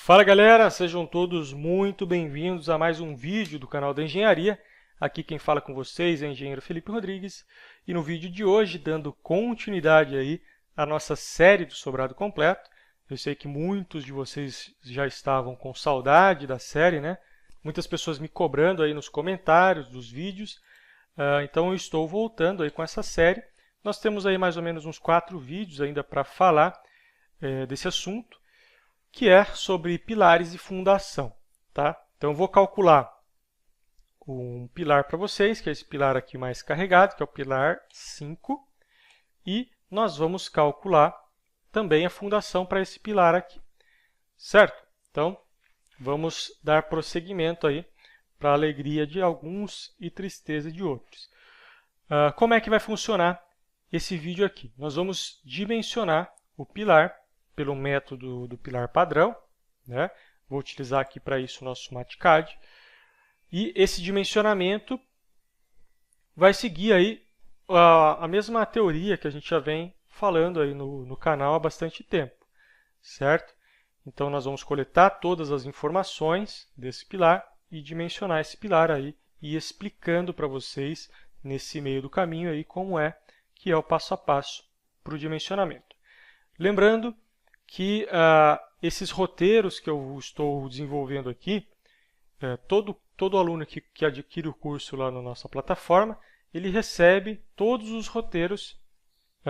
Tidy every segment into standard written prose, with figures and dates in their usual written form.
Fala galera, sejam todos muito bem-vindos a mais um vídeo do canal da Engenharia. Aqui quem fala com vocês é o engenheiro Felipe Rodrigues e no vídeo de hoje, dando continuidade aí à nossa série do sobrado completo. Eu sei que muitos de vocês já estavam com saudade da série, né? Muitas pessoas me cobrando aí nos comentários dos vídeos, então eu estou voltando aí com essa série. Nós temos aí mais ou menos uns 4 vídeos ainda para falar desse assunto, que é sobre pilares e fundação, tá? Então, eu vou calcular um pilar para vocês, que é esse pilar aqui mais carregado, que é o pilar 5, e nós vamos calcular também a fundação para esse pilar aqui, certo? Então, vamos dar prosseguimento aí para a alegria de alguns e tristeza de outros. Como é que vai funcionar esse vídeo aqui? Nós vamos dimensionar o pilar pelo método do pilar padrão, né? Vou utilizar aqui para isso o nosso MatCAD. E esse dimensionamento vai seguir aí a mesma teoria que a gente já vem falando aí no canal há bastante tempo, certo? Então, nós vamos coletar todas as informações desse pilar e dimensionar esse pilar aí e explicando para vocês nesse meio do caminho aí como é que é o passo a passo para o dimensionamento. Lembrando que esses roteiros que eu estou desenvolvendo aqui, todo aluno que adquire o curso lá na nossa plataforma, ele recebe todos os roteiros,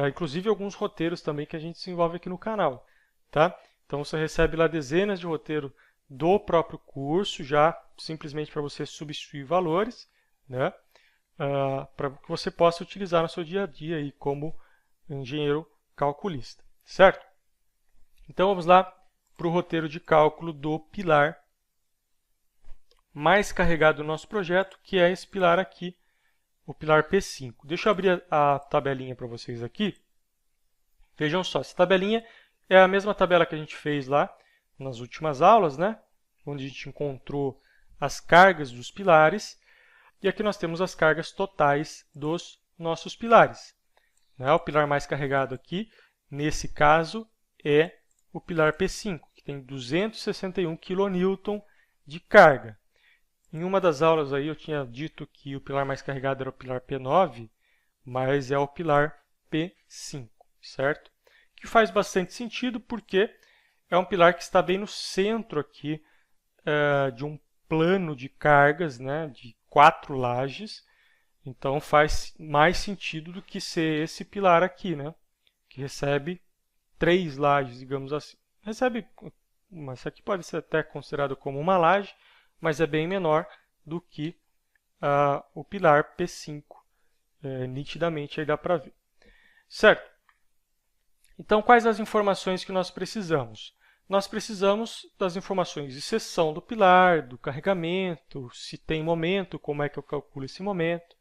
inclusive alguns roteiros também que a gente desenvolve aqui no canal, tá? Então, você recebe lá dezenas de roteiros do próprio curso, já simplesmente para você substituir valores, né? Para que você possa utilizar no seu dia a dia aí como engenheiro calculista, certo? Então, vamos lá para o roteiro de cálculo do pilar mais carregado do nosso projeto, que é esse pilar aqui, o pilar P5. Deixa eu abrir a tabelinha para vocês aqui. Vejam só, essa tabelinha é a mesma tabela que a gente fez lá nas últimas aulas, né? Onde a gente encontrou as cargas dos pilares. E aqui nós temos as cargas totais dos nossos pilares, né? O pilar mais carregado aqui, nesse caso, é o pilar P5, que tem 261 kN de carga. Em uma das aulas aí eu tinha dito que o pilar mais carregado era o pilar P9, mas é o pilar P5, certo? Que faz bastante sentido porque é um pilar que está bem no centro aqui de um plano de cargas, né, de 4 lajes. Então faz mais sentido do que ser esse pilar aqui, né, que recebe 3 lajes, digamos assim. Mas isso aqui pode ser até considerado como uma laje, mas é bem menor do que o pilar P5. Nitidamente aí dá para ver. Certo? Então, quais as informações que nós precisamos? Nós precisamos das informações de seção do pilar, do carregamento, se tem momento, como é que eu calculo esse momento.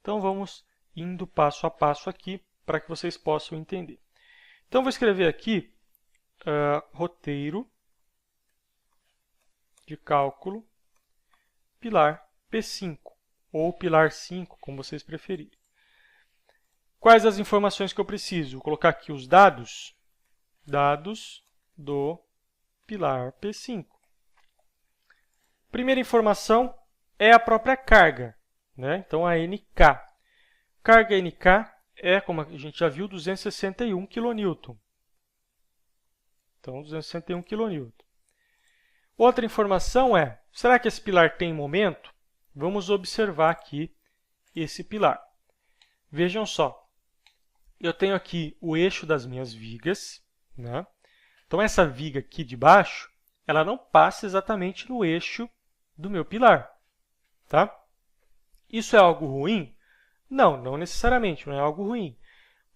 Então, vamos indo passo a passo aqui para que vocês possam entender. Então, vou escrever aqui roteiro de cálculo pilar P5, ou pilar 5, como vocês preferirem. Quais as informações que eu preciso? Vou colocar aqui os dados do pilar P5. Primeira informação é a própria carga, né? Então, a NK. Carga NK é, como a gente já viu, 261 kN. Então, 261 kN. Outra informação é, será que esse pilar tem momento? Vamos observar aqui esse pilar. Vejam só, eu tenho aqui o eixo das minhas vigas, né? Então, essa viga aqui de baixo, ela não passa exatamente no eixo do meu pilar, tá? Isso é algo ruim? Não, não necessariamente, não é algo ruim.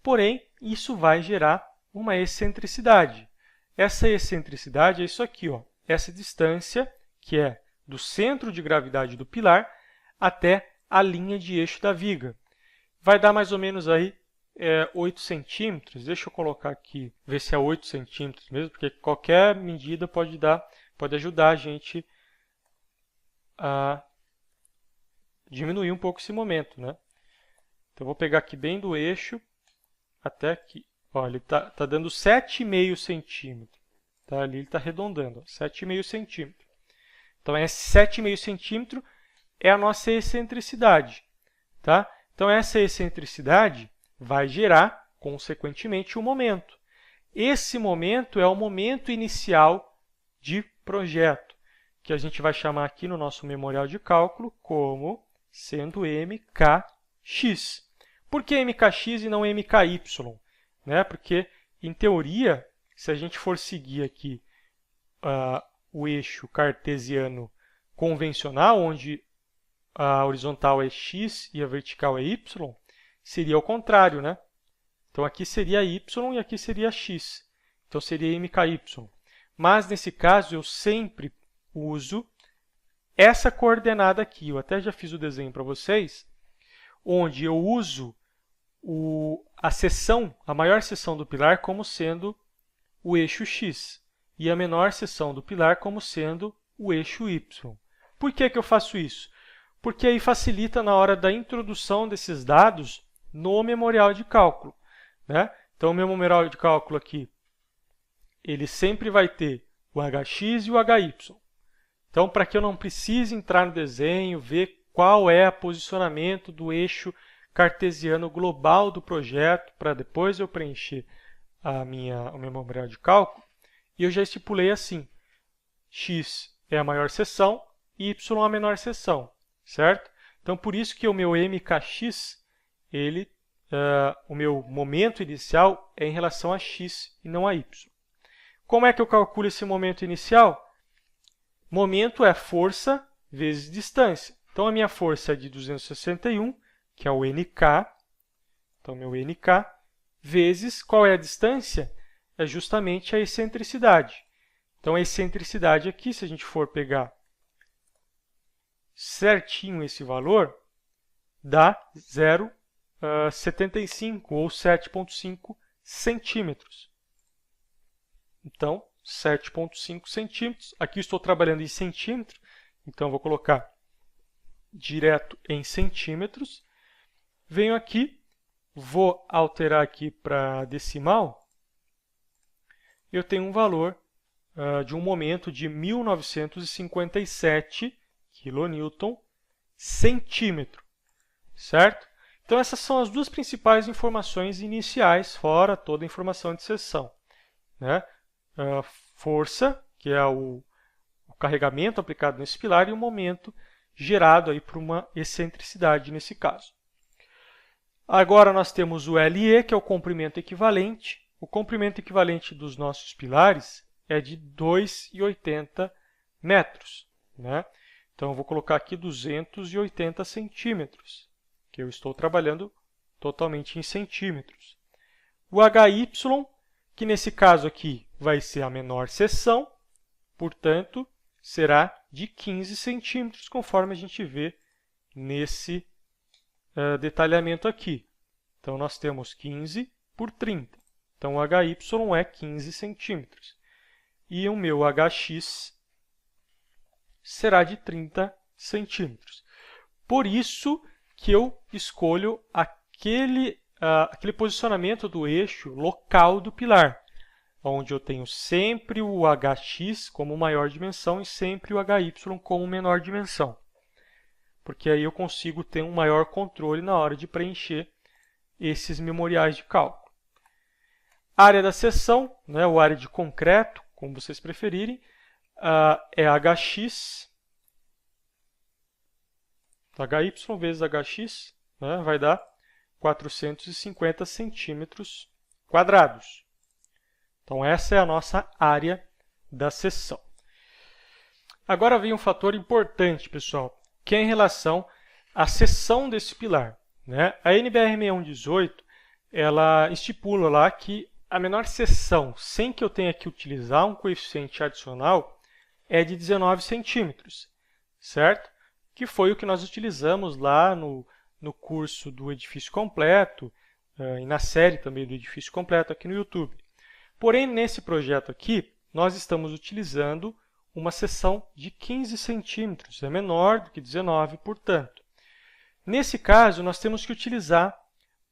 Porém, isso vai gerar uma excentricidade. Essa excentricidade é isso aqui, ó. Essa distância, que é do centro de gravidade do pilar até a linha de eixo da viga. Vai dar mais ou menos aí 8 centímetros. Deixa eu colocar aqui, ver se é 8 centímetros mesmo, porque qualquer medida pode ajudar a gente a diminuir um pouco esse momento, né? Então, eu vou pegar aqui bem do eixo até aqui. Olha, ele está dando 7,5 centímetros. Tá? Ali ele está arredondando, 7,5 centímetros. Então, esse 7,5 centímetro é a nossa excentricidade. Tá? Então, essa excentricidade vai gerar, consequentemente, o momento. Esse momento é o momento inicial de projeto, que a gente vai chamar aqui no nosso memorial de cálculo como sendo mkx. Por que mkx e não mky? Né? Porque, em teoria, se a gente for seguir aqui o eixo cartesiano convencional, onde a horizontal é x e a vertical é y, seria o contrário, né? Então, aqui seria y e aqui seria x. Então, seria mky. Mas, nesse caso, eu sempre uso essa coordenada aqui. Eu até já fiz o desenho para vocês, onde eu uso a maior seção do pilar como sendo o eixo x e a menor seção do pilar como sendo o eixo y. Por que eu faço isso? Porque aí facilita na hora da introdução desses dados no memorial de cálculo. Né? Então, o meu memorial de cálculo aqui, ele sempre vai ter o hx e o hy. Então, para que eu não precise entrar no desenho, ver qual é o posicionamento do eixo cartesiano global do projeto, para depois eu preencher o meu memorial de cálculo, e eu já estipulei assim, x é a maior seção, y a menor seção, certo? Então, por isso que o meu mkx, o meu momento inicial é em relação a x e não a y. Como é que eu calculo esse momento inicial? Momento é força vezes distância. Então, a minha força é de 261, que é o nk. Então, meu nk, vezes qual é a distância? É justamente a excentricidade. Então, a excentricidade aqui, se a gente for pegar certinho esse valor, dá 0,75 ou 7,5 centímetros. Então, 7,5 centímetros. Aqui estou trabalhando em centímetro, então vou colocar direto em centímetros. Venho aqui, vou alterar aqui para decimal. Eu tenho um valor de um momento de 1957 kN centímetro, certo? Então, essas são as duas principais informações iniciais, fora toda a informação de seção. Né? Força, que é o carregamento aplicado nesse pilar, e o momento gerado aí por uma excentricidade nesse caso. Agora, nós temos o LE, que é o comprimento equivalente. O comprimento equivalente dos nossos pilares é de 2,80 metros. Né? Então, eu vou colocar aqui 280 centímetros, que eu estou trabalhando totalmente em centímetros. O HY, que nesse caso aqui vai ser a menor seção, portanto, será de 15 centímetros, conforme a gente vê nesse detalhamento aqui. Então, nós temos 15 por 30. Então, o HY é 15 centímetros. E o meu HX será de 30 centímetros. Por isso que eu escolho aquele posicionamento do eixo local do pilar, onde eu tenho sempre o hx como maior dimensão e sempre o hy como menor dimensão. Porque aí eu consigo ter um maior controle na hora de preencher esses memoriais de cálculo. Área da seção, né, ou área de concreto, como vocês preferirem, é hx, hy vezes hx, né, vai dar 450 centímetros quadrados. Então, essa é a nossa área da seção. Agora vem um fator importante, pessoal, que é em relação à seção desse pilar. Né? A NBR 6118, ela estipula lá que a menor seção, sem que eu tenha que utilizar um coeficiente adicional, é de 19 centímetros, certo? Que foi o que nós utilizamos lá no curso do edifício completo e na série também do edifício completo aqui no YouTube. Porém, nesse projeto aqui, nós estamos utilizando uma seção de 15 centímetros, é menor do que 19, portanto. Nesse caso, nós temos que utilizar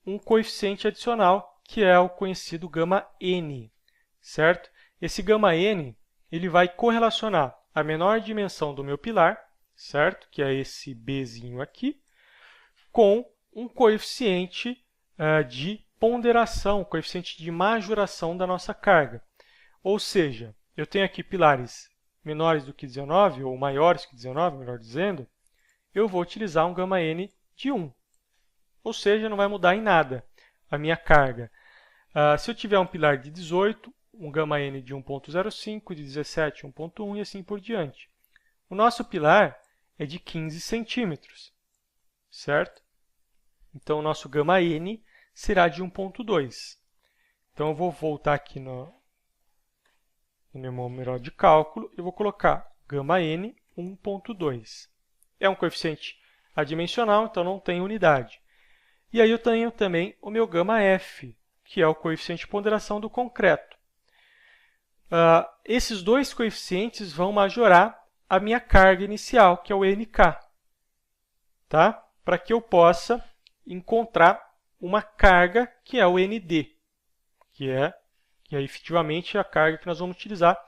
um coeficiente adicional, que é o conhecido γn, certo? esse γn ele vai correlacionar a menor dimensão do meu pilar, certo? Que é esse bzinho aqui, com um coeficiente de ponderação, coeficiente de majoração da nossa carga. Ou seja, eu tenho aqui pilares menores do que 19, ou maiores que 19, melhor dizendo, eu vou utilizar um γn de 1. Ou seja, não vai mudar em nada a minha carga. Se eu tiver um pilar de 18, um γn de 1.05, de 17, 1.1 e assim por diante. O nosso pilar é de 15 centímetros, certo? Então, o nosso γn será de 1.2. Então, eu vou voltar aqui no meu número de cálculo e vou colocar γn 1.2. É um coeficiente adimensional, então não tem unidade. E aí eu tenho também o meu γf, que é o coeficiente de ponderação do concreto. Esses dois coeficientes vão majorar a minha carga inicial, que é o nk, tá? Para que eu possa encontrar uma carga que é o nd, que é efetivamente a carga que nós vamos utilizar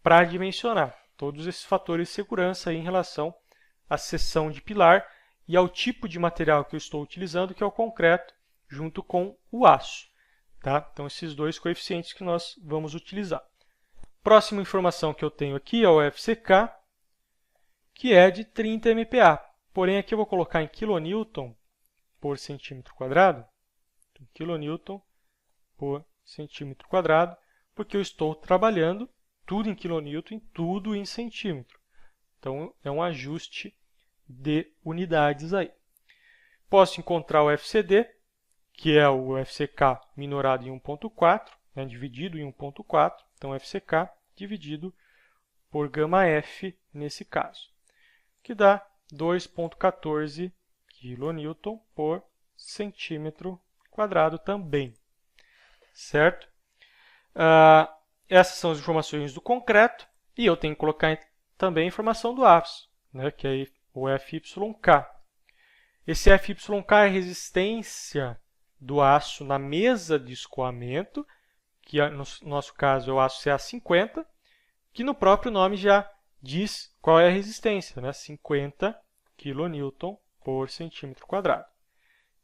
para dimensionar todos esses fatores de segurança aí em relação à seção de pilar e ao tipo de material que eu estou utilizando, que é o concreto, junto com o aço. Tá? Então, esses dois coeficientes que nós vamos utilizar. Próxima informação que eu tenho aqui é o FCK, que é de 30 MPa. Porém, aqui eu vou colocar em kN por centímetro quadrado. Então, kN por centímetro quadrado, porque eu estou trabalhando tudo em kN, tudo em centímetro. Então, é um ajuste de unidades aí. Posso encontrar o FCD, que é o FCK minorado em 1.4, né, dividido em 1.4. Então, FCK dividido por γf nesse caso, que dá 2.14 kN por centímetro quadrado também. Certo? Essas são as informações do concreto e eu tenho que colocar também a informação do aço, né, que é o FYK. Esse FYK é a resistência do aço na mesa de escoamento, que no nosso caso é o aço CA50, que no próprio nome já diz qual é a resistência, né? 50 kN por centímetro quadrado.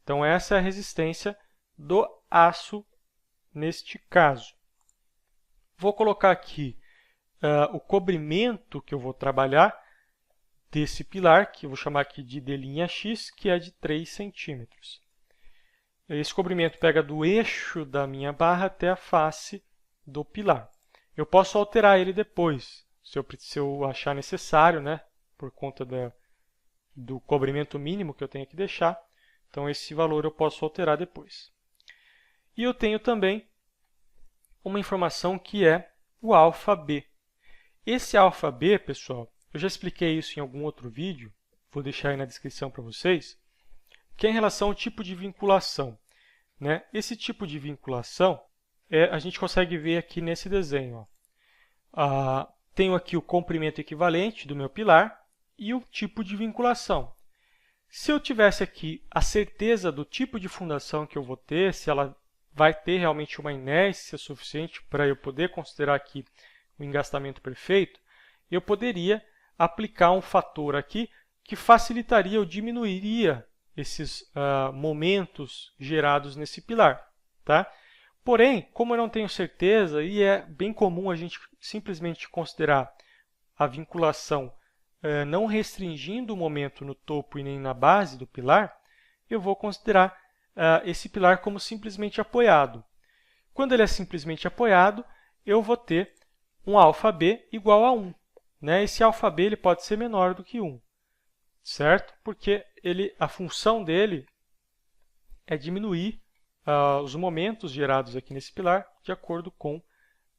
Então, essa é a resistência do aço neste caso. Vou colocar aqui o cobrimento que eu vou trabalhar desse pilar, que eu vou chamar aqui de d'X, que é de 3 centímetros. Esse cobrimento pega do eixo da minha barra até a face do pilar. Eu posso alterar ele depois, se eu achar necessário, né, por conta do cobrimento mínimo que eu tenho que deixar. Então, esse valor eu posso alterar depois. E eu tenho também uma informação que é o ∝b. Esse ∝b, pessoal, eu já expliquei isso em algum outro vídeo, vou deixar aí na descrição para vocês, que é em relação ao tipo de vinculação, né? Esse tipo de vinculação a gente consegue ver aqui nesse desenho. Tenho aqui o comprimento equivalente do meu pilar e o tipo de vinculação. Se eu tivesse aqui a certeza do tipo de fundação que eu vou ter, se ela vai ter realmente uma inércia suficiente para eu poder considerar aqui o engastamento perfeito, eu poderia aplicar um fator aqui que facilitaria ou diminuiria esses momentos gerados nesse pilar. Tá? Porém, como eu não tenho certeza, e é bem comum a gente simplesmente considerar a vinculação não restringindo o momento no topo e nem na base do pilar, eu vou considerar esse pilar como simplesmente apoiado. Quando ele é simplesmente apoiado, eu vou ter um ∝b igual a 1. Né? Esse ∝b ele pode ser menor do que 1, certo? Porque a função dele é diminuir os momentos gerados aqui nesse pilar de acordo com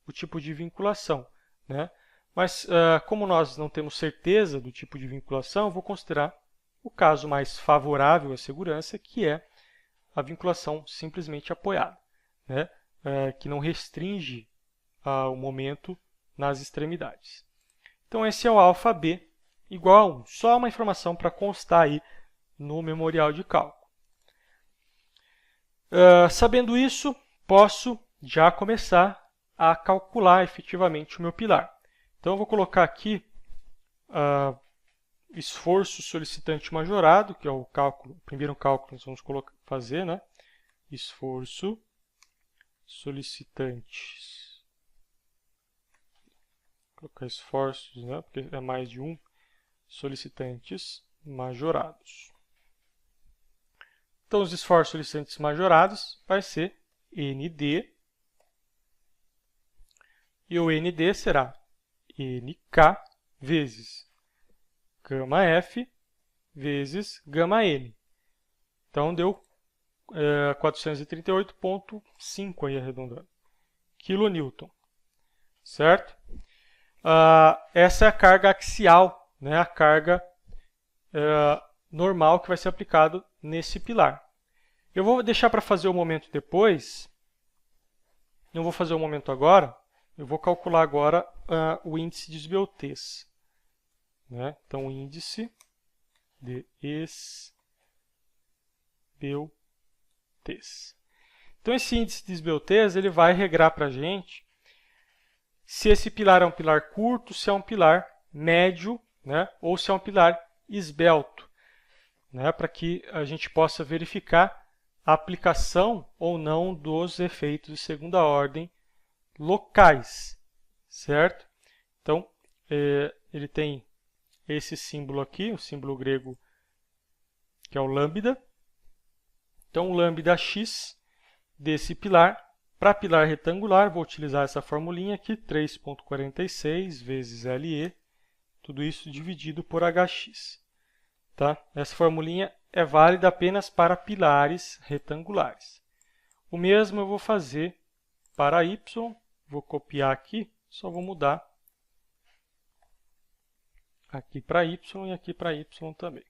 o tipo de vinculação. Né? Mas, como nós não temos certeza do tipo de vinculação, eu vou considerar o caso mais favorável à segurança, que é a vinculação simplesmente apoiada, né? Que não restringe o momento nas extremidades. Então, esse é o ∝b igual a 1. Só uma informação para constar aí no memorial de cálculo. Sabendo isso, posso já começar a calcular efetivamente o meu pilar. Então, eu vou colocar aqui esforço solicitante majorado, que é o primeiro cálculo que nós vamos fazer, né? Esforço solicitantes. Vou colocar esforços, né? Porque é mais de um. Solicitantes majorados. Então, os esforços solicitantes majorados vai ser ND. E o ND será NK vezes γF vezes γN. Então, deu 438,5 aí arredondando. Kilonewton. Certo? Essa é a carga axial, né? A carga normal que vai ser aplicado nesse pilar. Eu vou deixar para fazer o momento depois. Não vou fazer o momento agora. Eu vou calcular agora o índice de esbeltez. Né? Então, o índice de esbeltez. Então, esse índice de esbeltez ele vai regrar para a gente se esse pilar é um pilar curto, se é um pilar médio, né? Ou se é um pilar esbelto, né? Para que a gente possa verificar a aplicação ou não dos efeitos de segunda ordem locais, certo? Então, ele tem esse símbolo aqui, o símbolo grego, que é o lambda. Então, o lambda x desse pilar, para pilar retangular, vou utilizar essa formulinha aqui, 3,46 vezes LE, tudo isso dividido por HX. Tá? Essa formulinha é válida apenas para pilares retangulares. O mesmo eu vou fazer para Y, vou copiar aqui, só vou mudar aqui para Y e aqui para Y também.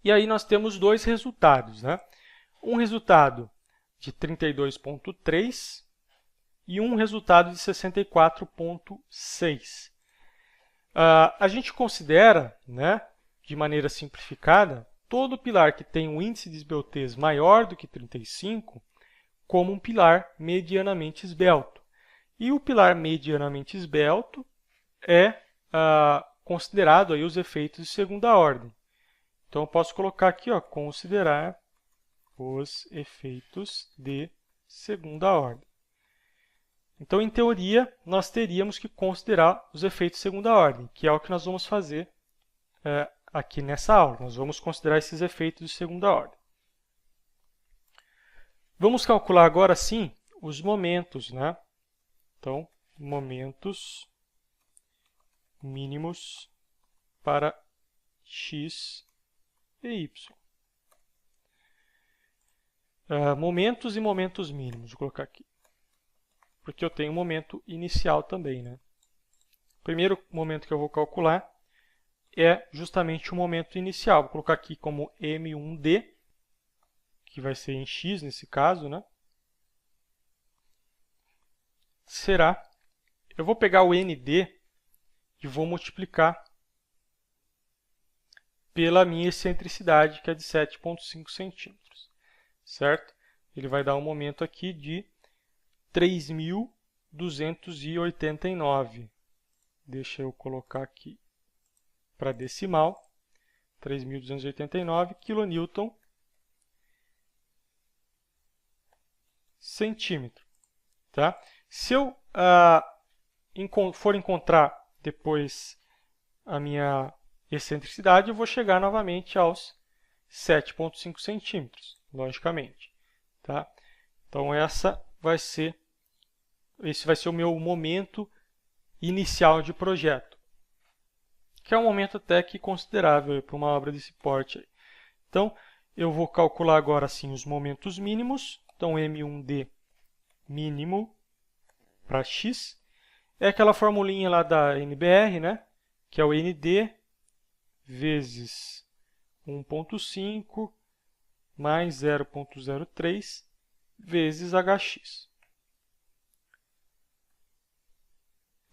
E aí nós temos dois resultados, né? Um resultado de 32,3 e um resultado de 64,6. A gente considera, né, de maneira simplificada, todo pilar que tem um índice de esbeltez maior do que 35 como um pilar medianamente esbelto. E o pilar medianamente esbelto é considerado aí os efeitos de segunda ordem. Então, eu posso colocar aqui, ó, considerar os efeitos de segunda ordem. Então, em teoria, nós teríamos que considerar os efeitos de segunda ordem, que é o que nós vamos fazer aqui nessa aula. Nós vamos considerar esses efeitos de segunda ordem. Vamos calcular agora, sim, os momentos, né? Então, momentos mínimos para x e y. Momentos e momentos mínimos, vou colocar aqui. Porque eu tenho um momento inicial também, né? O primeiro momento que eu vou calcular é justamente o momento inicial. Vou colocar aqui como M1D, que vai ser em x nesse caso, né? Eu vou pegar o ND e vou multiplicar pela minha excentricidade, que é de 7,5 centímetros. Certo? Ele vai dar um momento aqui de 3.289. Deixa eu colocar aqui para decimal. 3.289 kN centímetro. Tá? Se eu for encontrar depois a minha excentricidade, eu vou chegar novamente aos 7,5 centímetros, logicamente. Tá? Então, esse vai ser o meu momento inicial de projeto, que é um momento até que considerável para uma obra desse porte. Então, eu vou calcular agora sim os momentos mínimos. Então, M1D mínimo para x é aquela formulinha lá da NBR, né? Que é o ND vezes 1,5 mais 0,03 vezes Hx.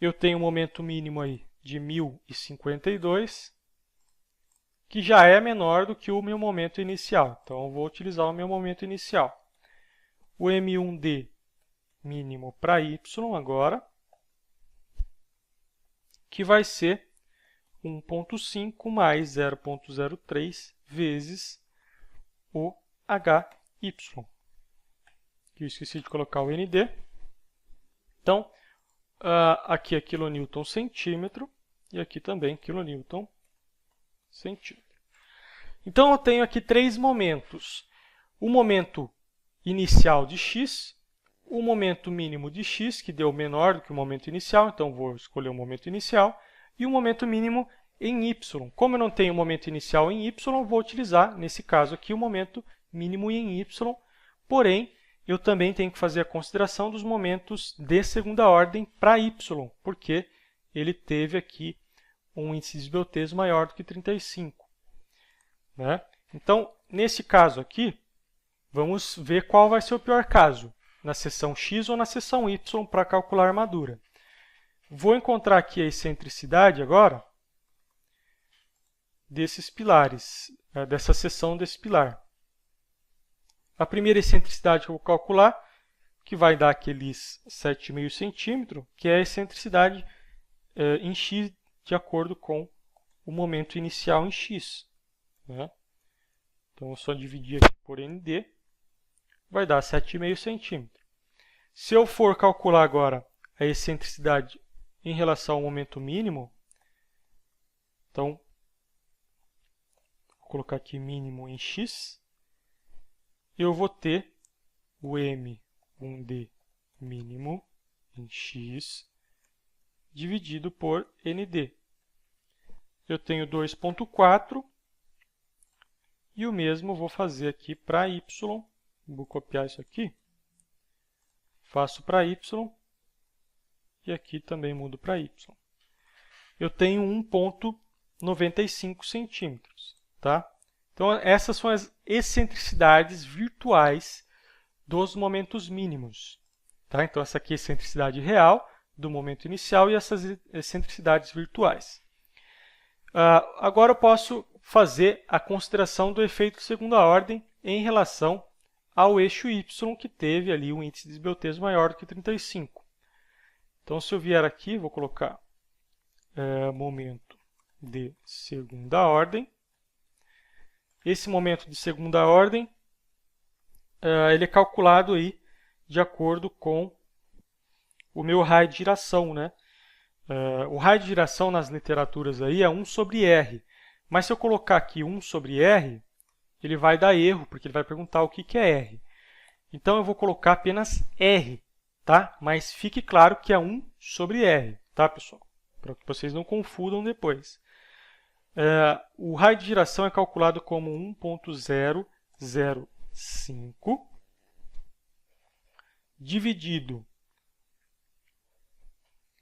Eu tenho um momento mínimo aí de 1.052, que já é menor do que o meu momento inicial. Então, eu vou utilizar o meu momento inicial. o M1D mínimo para y agora, que vai ser 1.5 mais 0.03 vezes o HY. Eu esqueci de colocar o ND. Então, aqui é kN centímetro e aqui também kN centímetro. Então, eu tenho aqui três momentos. O momento inicial de x, o momento mínimo de x, que deu menor do que o momento inicial, então vou escolher o momento inicial, e o momento mínimo em y. Como eu não tenho o momento inicial em y, vou utilizar, nesse caso aqui, o momento mínimo em y, porém, eu também tenho que fazer a consideração dos momentos de segunda ordem para y, porque ele teve aqui um índice de desbeltezo maior do que 35. Né? Então, nesse caso aqui, vamos ver qual vai ser o pior caso, na seção x ou na seção y para calcular a armadura. Vou encontrar aqui a excentricidade agora desses pilares, dessa seção desse pilar. A primeira excentricidade que eu vou calcular, que vai dar aqueles 7,5 centímetros, que é a excentricidade em x de acordo com o momento inicial em x. Né? Então, eu só dividir aqui por ND, vai dar 7,5 centímetros. Se eu for calcular agora a excentricidade em relação ao momento mínimo, então, vou colocar aqui mínimo em x, eu vou ter o M1D mínimo em x dividido por ND. Eu tenho 2,4 e o mesmo vou fazer aqui para y. Vou copiar isso aqui, faço para y e aqui também mudo para y. Eu tenho 1,95 centímetros. Tá? Então, essas são as excentricidades virtuais dos momentos mínimos. Tá? Então, essa aqui é a excentricidade real do momento inicial e essas excentricidades virtuais. Agora eu posso fazer a consideração do efeito de segunda ordem em relação ao eixo y, que teve ali um índice de desbeltezo maior do que 35. Então, se eu vier aqui, vou colocar momento de segunda ordem. Esse momento de segunda ordem, ele é calculado aí de acordo com o meu raio de giração, né? O raio de giração nas literaturas aí é 1 sobre R. Mas se eu colocar aqui 1 sobre R, ele vai dar erro, porque ele vai perguntar o que é R. Então, eu vou colocar apenas R, tá? Mas fique claro que é 1 sobre R, tá, pessoal? Para que vocês não confundam depois. O raio de giração é calculado como 1.005 dividido,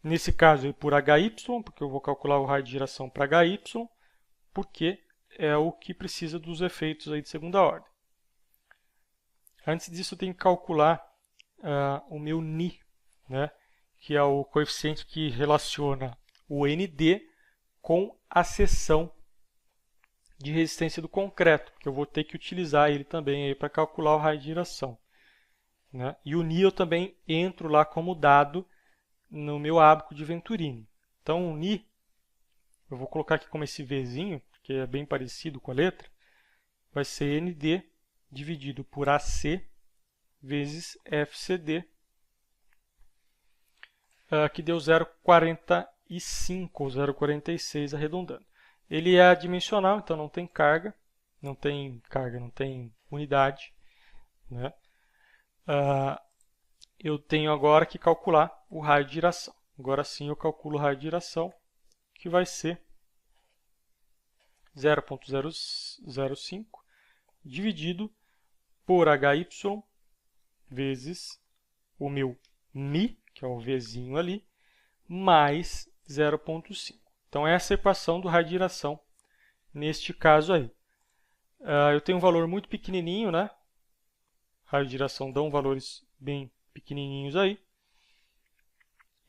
nesse caso, por HY, porque eu vou calcular o raio de giração para HY, porque é o que precisa dos efeitos aí de segunda ordem. Antes disso, eu tenho que calcular o meu Ni, né? Que é o coeficiente que relaciona o ND com a seção de resistência do concreto, porque eu vou ter que utilizar ele também para calcular o raio de giração. Né? E o Ni eu também entro lá como dado no meu ábaco de Venturini. Então, o Ni, eu vou colocar aqui como esse Vzinho, que é bem parecido com a letra, vai ser ND dividido por AC vezes FCD, que deu 0,45 ou 0,46 arredondando. Ele é adimensional, então não tem carga, não tem unidade. Né? Eu tenho agora que calcular o raio de giração. Agora sim eu calculo o raio de giração, que vai ser 0,005 dividido por HY vezes o meu Mi, que é o Vzinho ali, mais 0,5. Então, essa é a equação do raio de giração neste caso aí. Eu tenho um valor muito pequenininho, né? Raio de giração dão valores bem pequenininhos aí.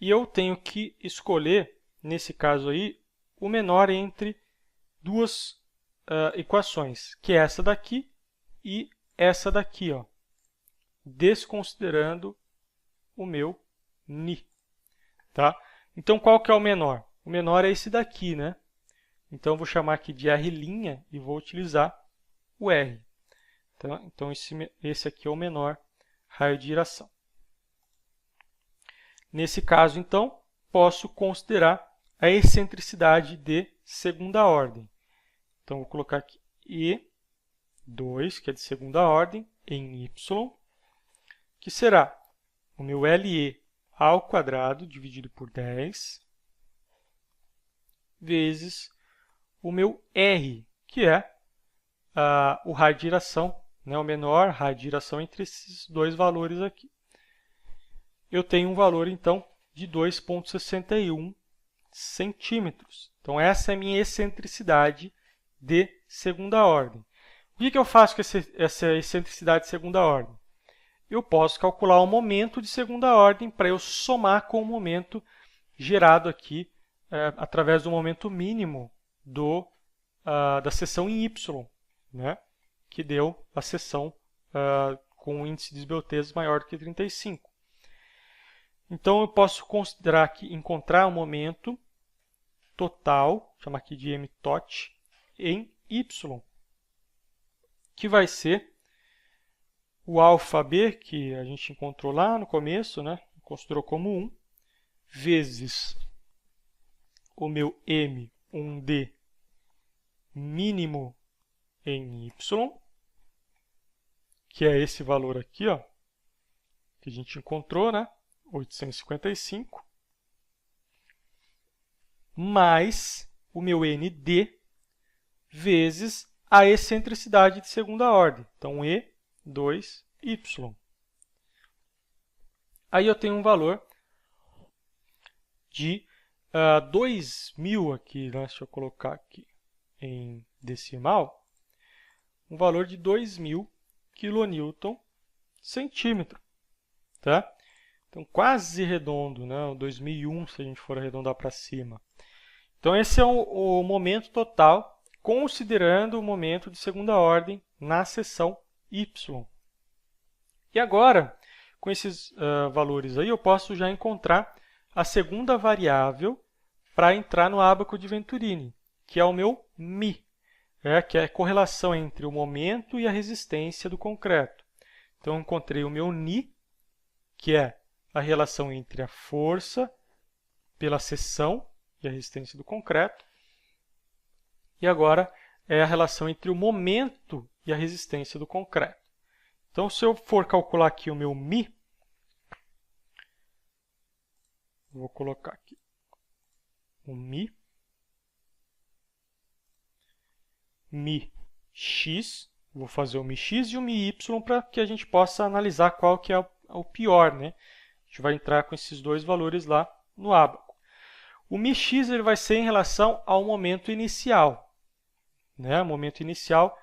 E eu tenho que escolher, nesse caso aí, o menor entre duas equações, que é essa daqui e essa daqui, ó. desconsiderando o meu ni. Tá? Então, qual que é o menor? O menor é esse daqui, né? Então, eu vou chamar aqui de R' e vou utilizar o R. Então esse aqui é o menor raio de giração. Nesse caso, então, posso considerar a excentricidade de segunda ordem. Então, vou colocar aqui E2, que é de segunda ordem, em Y, que será o meu LE ao quadrado dividido por 10, vezes o meu R, que é o raio de giração, né, o menor raio de giração entre esses dois valores aqui. Eu tenho um valor, então, de 2,61 centímetros. Então, essa é a minha excentricidade de segunda ordem. O que eu faço com essa excentricidade de segunda ordem? Eu posso calcular o momento de segunda ordem para eu somar com o momento gerado aqui através do momento mínimo da seção em Y, né, que deu a seção com um índice de esbeltez maior do que 35. Então, eu posso considerar aqui, encontrar o momento total, chamar aqui de mtot, em Y, que vai ser o alφb, que a gente encontrou lá no começo, né, considerou como 1, vezes o meu M1D mínimo em Y, que é esse valor aqui, ó, que a gente encontrou, né, 855, mais o meu ND vezes a excentricidade de segunda ordem. Então, E2Y. Aí eu tenho um valor de 2.000 aqui, né? Deixa eu colocar aqui em decimal, um valor de 2.000 kN centímetro, tá? Então, quase redondo, né? 2001, se a gente for arredondar para cima. Então, esse é o momento total, considerando o momento de segunda ordem na seção Y. E agora, com esses valores aí, eu posso já encontrar a segunda variável para entrar no ábaco de Venturini, que é o meu μ, que é a correlação entre o momento e a resistência do concreto. Então, eu encontrei o meu ni, que é a relação entre a força pela seção e a resistência do concreto. E agora é a relação entre o momento e a resistência do concreto. Então, se eu for calcular aqui o meu μ, vou colocar aqui o μ x, vou fazer o μx e o μy para que a gente possa analisar qual que é o pior, né? A gente vai entrar com esses dois valores lá no ábaco. O μx ele vai ser em relação ao momento inicial, né? O momento inicial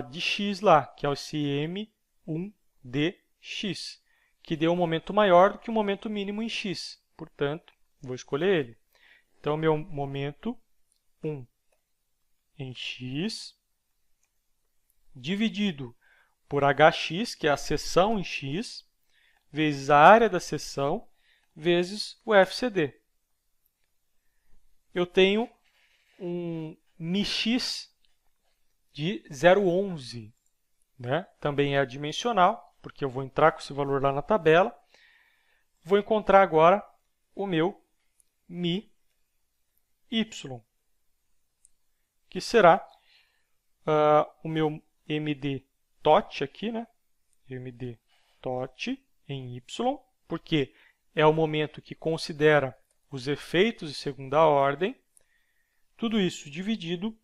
de x lá, que é esse M1dx, que deu um momento maior do que o momento mínimo em x. Portanto, vou escolher ele. Então, meu momento 1 em x, dividido por hx, que é a seção em x, vezes a área da seção, vezes o FCD. Eu tenho um μx de 0,11, né? Também é adimensional, porque eu vou entrar com esse valor lá na tabela. Vou encontrar agora o meu μy, que será o meu MD tot aqui, né? MD tot em Y, porque é o momento que considera os efeitos de segunda ordem. Tudo isso dividido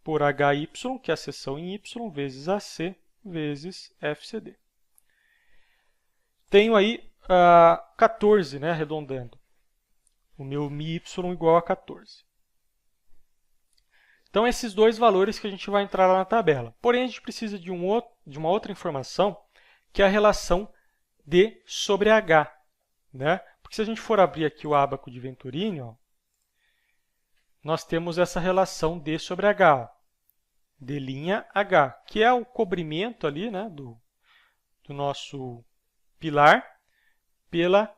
por HY, que é a seção em Y, vezes AC, vezes FCD. Tenho aí 14, né, arredondando. O meu μy igual a 14. Então, esses dois valores que a gente vai entrar lá na tabela. Porém, a gente precisa de uma outra informação, que é a relação D sobre H, né? Porque se a gente for abrir aqui o ábaco de Venturini, ó, nós temos essa relação D sobre H, ó, D' H, que é o cobrimento ali, né, do nosso pilar pela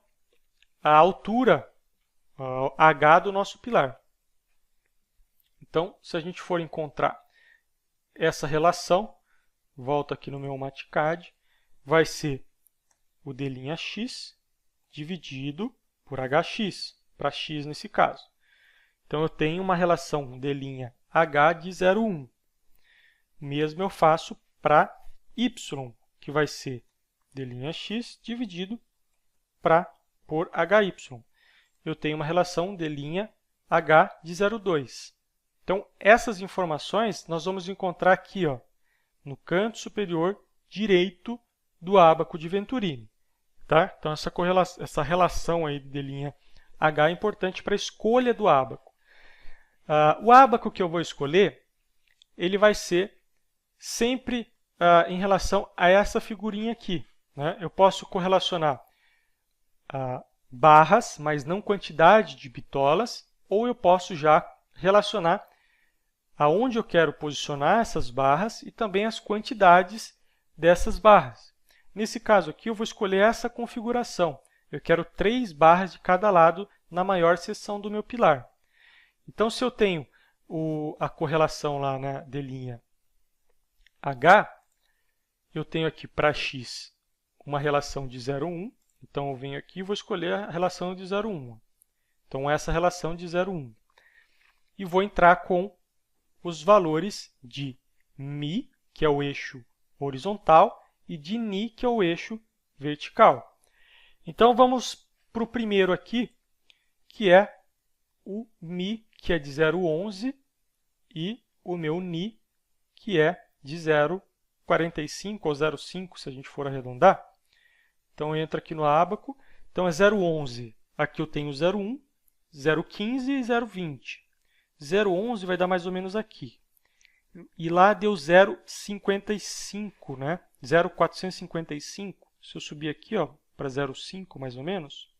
a altura H do nosso pilar. Então, se a gente for encontrar essa relação, volto aqui no meu Mathcad, vai ser o d'x dividido por hx, para x nesse caso. Então, eu tenho uma relação d'h de 0,1. Mesmo eu faço para y, que vai ser d'x dividido por hy. Eu tenho uma relação d'h de 0,2. Então, essas informações nós vamos encontrar aqui, ó, no canto superior direito do ábaco de Venturini. Tá? Então, essa relação aí de d'h é importante para a escolha do ábaco. O ábaco que eu vou escolher, ele vai ser sempre em relação a essa figurinha aqui. Né? Eu posso correlacionar barras, mas não quantidade de bitolas, ou eu posso já relacionar aonde eu quero posicionar essas barras e também as quantidades dessas barras. Nesse caso aqui, eu vou escolher essa configuração. Eu quero 3 barras de cada lado na maior seção do meu pilar. Então, se eu tenho a correlação lá na d'h, eu tenho aqui para x uma relação de 0,1. Então, eu venho aqui e vou escolher a relação de 0,1. Então, essa relação de 0,1. E vou entrar com os valores de μ, que é o eixo horizontal, e de ni, que é o eixo vertical. Então, vamos para o primeiro aqui, que é o μ, que é de 0,11, e o meu ni, que é de 0,45 ou 0,5, se a gente for arredondar. Então, entra aqui no ábaco. Então, é 0,11. Aqui eu tenho 0,1, 0,15 e 0,20. 0,11 vai dar mais ou menos aqui. E lá deu 0,55, né? 0,455. Se eu subir aqui para 0,5 mais ou menos,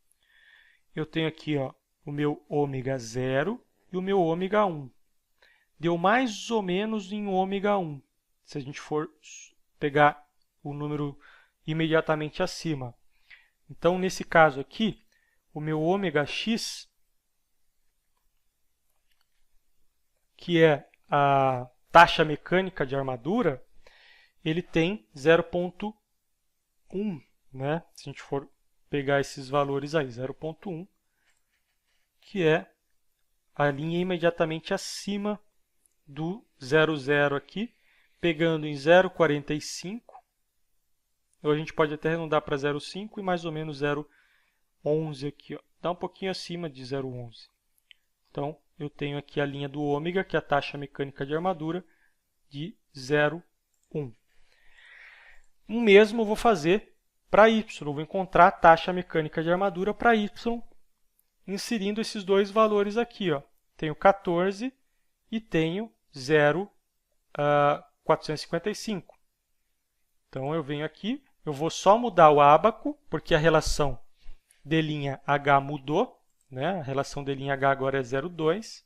eu tenho aqui o meu ômega 0 e o meu ômega 1. Deu mais ou menos em ômega 1, se a gente for pegar o número imediatamente acima. Então, nesse caso aqui, o meu ômega x, que é a taxa mecânica de armadura, ele tem 0,1, né? Se a gente for pegar esses valores aí, 0,1, que é a linha imediatamente acima do 0,0 aqui, pegando em 0,45, ou a gente pode até arredondar para 0,5 e mais ou menos 0,11 aqui, ó. Dá um pouquinho acima de 0,11. Então, eu tenho aqui a linha do ômega, que é a taxa mecânica de armadura, de 0,1. O mesmo eu vou fazer para y. Eu vou encontrar a taxa mecânica de armadura para y, inserindo esses dois valores aqui. Ó. Tenho 14 e tenho 0,455. Então, eu venho aqui, eu vou só mudar o ábaco, porque a relação d'h mudou, né? A relação d'h agora é 0,2.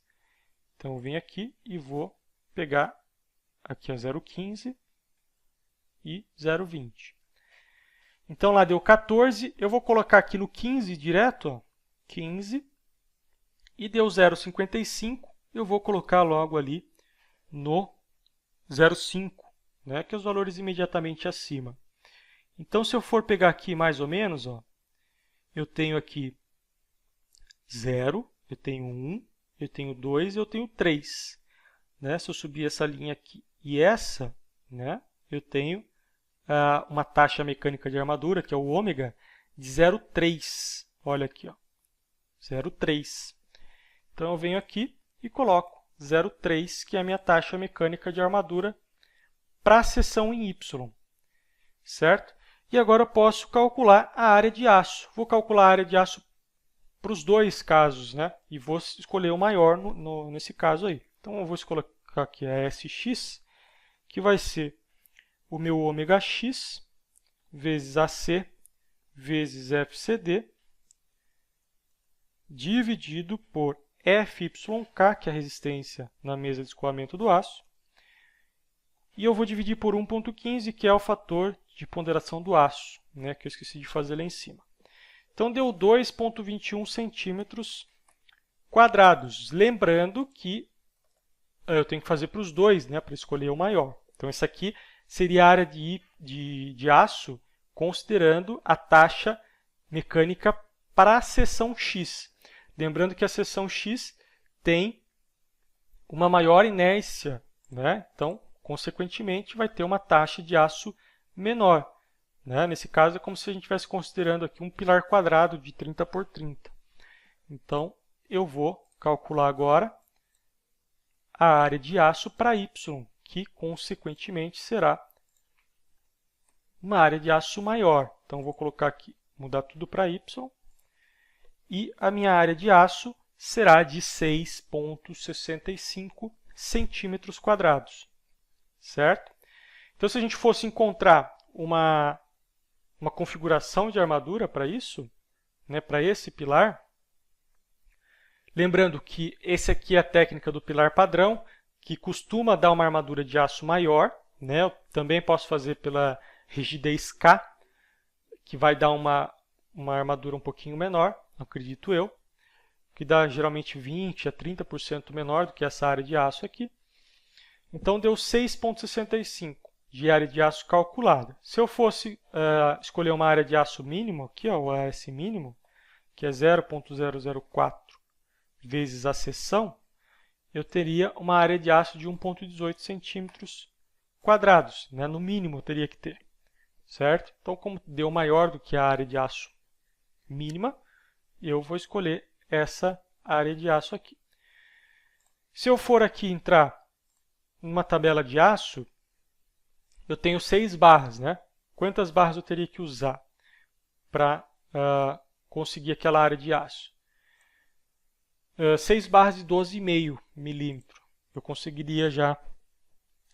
Então, eu venho aqui e vou pegar aqui 0,15 e 0,20. Então, lá deu 14, eu vou colocar aqui no 15 direto, ó, 15, e deu 0,55, eu vou colocar logo ali no 0,5, né, que é os valores imediatamente acima. Então, se eu for pegar aqui mais ou menos, ó, eu tenho aqui 0, eu tenho 1, eu tenho 2 e eu tenho 3. Né? Se eu subir essa linha aqui e essa, né, eu tenho uma taxa mecânica de armadura, que é o ômega, de 0,3. Olha aqui, 0,3. Então, eu venho aqui e coloco 0,3, que é a minha taxa mecânica de armadura para a seção em y. Certo? E agora eu posso calcular a área de aço. Vou calcular a área de aço para os dois casos, né? E vou escolher o maior nesse caso aí. Então, eu vou colocar aqui a SX, que vai ser o meu ômega x vezes AC vezes FCD, dividido por FYK, que é a resistência na mesa de escoamento do aço, E eu vou dividir por 1,15, que é o fator de ponderação do aço, né, que eu esqueci de fazer lá em cima. Então, deu 2,21 centímetros quadrados. Lembrando que eu tenho que fazer para os dois, né, para escolher o maior. Então, essa aqui seria a área de aço, considerando a taxa mecânica para a seção X. Lembrando que a seção X tem uma maior inércia, né? Então, consequentemente, vai ter uma taxa de aço menor. Né? Nesse caso, é como se a gente estivesse considerando aqui um pilar quadrado de 30 por 30. Então, eu vou calcular agora a área de aço para Y, que, consequentemente, será uma área de aço maior. Então, vou colocar aqui, mudar tudo para Y. E a minha área de aço será de 6,65 centímetros quadrados. Certo? Então, se a gente fosse encontrar uma configuração de armadura para isso, né, para esse pilar, lembrando que esse aqui é a técnica do pilar padrão, que costuma dar uma armadura de aço maior, né? Eu também posso fazer pela rigidez K, que vai dar uma armadura um pouquinho menor, acredito eu, que dá geralmente 20% a 30% menor do que essa área de aço aqui. Então, deu 6,65 de área de aço calculada. Se eu fosse escolher uma área de aço mínimo, aqui, ó, o AS mínimo, que é 0,004 vezes a seção, eu teria uma área de aço de 1,18 centímetros quadrados, né? No mínimo eu teria que ter, certo? Então, como deu maior do que a área de aço mínima, eu vou escolher essa área de aço aqui. Se eu for aqui entrar numa tabela de aço, eu tenho 6 barras, né? Quantas barras eu teria que usar para conseguir aquela área de aço? 6 barras de 12,5 milímetros. Eu conseguiria já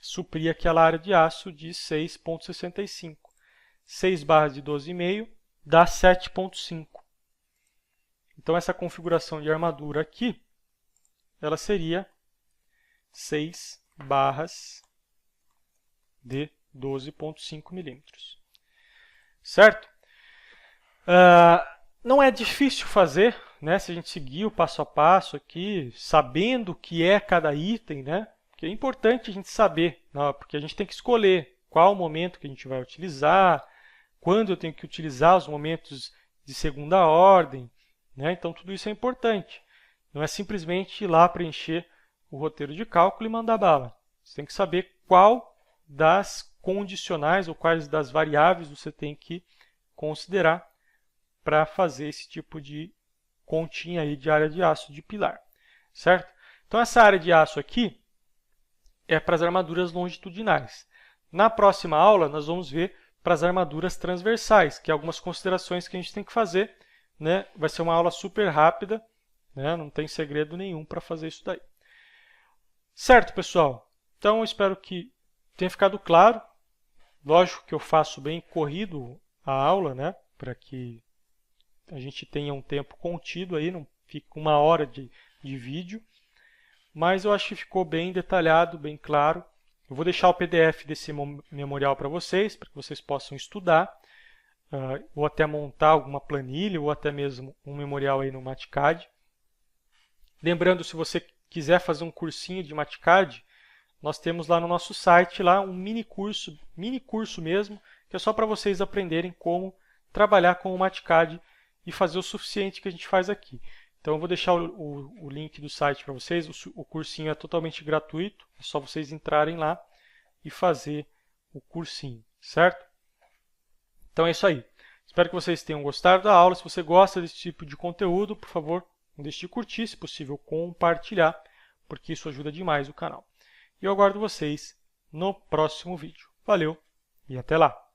suprir aquela área de aço de 6,65. 6 barras de 12,5 dá 7,5. Então, essa configuração de armadura aqui, ela seria 6 barras de 12,5 milímetros. Certo? Não é difícil fazer, né? Se a gente seguir o passo a passo aqui, sabendo o que é cada item, né? Porque é importante a gente saber, né? Porque a gente tem que escolher qual o momento que a gente vai utilizar, quando eu tenho que utilizar os momentos de segunda ordem, né? Então, tudo isso é importante. Não é simplesmente ir lá preencher o roteiro de cálculo e mandar bala. Você tem que saber qual das condicionais ou quais das variáveis você tem que considerar para fazer esse tipo de continha aí de área de aço de pilar, certo? Então, essa área de aço aqui é para as armaduras longitudinais. Na próxima aula, nós vamos ver para as armaduras transversais, que é algumas considerações que a gente tem que fazer, né? Vai ser uma aula super rápida, né? Não tem segredo nenhum para fazer isso daí. Certo, pessoal? Então, eu espero que tenha ficado claro. Lógico que eu faço bem corrido a aula, né? Para que a gente tenha um tempo contido aí, não fique 1 hora de vídeo. Mas eu acho que ficou bem detalhado, bem claro. Eu vou deixar o PDF desse memorial para vocês possam estudar, ou até montar alguma planilha, ou até mesmo um memorial aí no MatCAD. Lembrando, se você quiser fazer um cursinho de MatCAD, nós temos lá no nosso site lá um mini curso mesmo, que é só para vocês aprenderem como trabalhar com o MatCAD e fazer o suficiente que a gente faz aqui. Então, eu vou deixar o link do site para vocês. O cursinho é totalmente gratuito, é só vocês entrarem lá e fazer o cursinho, certo? Então, é isso aí. Espero que vocês tenham gostado da aula. Se você gosta desse tipo de conteúdo, por favor, não deixe de curtir, se possível, compartilhar, porque isso ajuda demais o canal. E eu aguardo vocês no próximo vídeo. Valeu e até lá!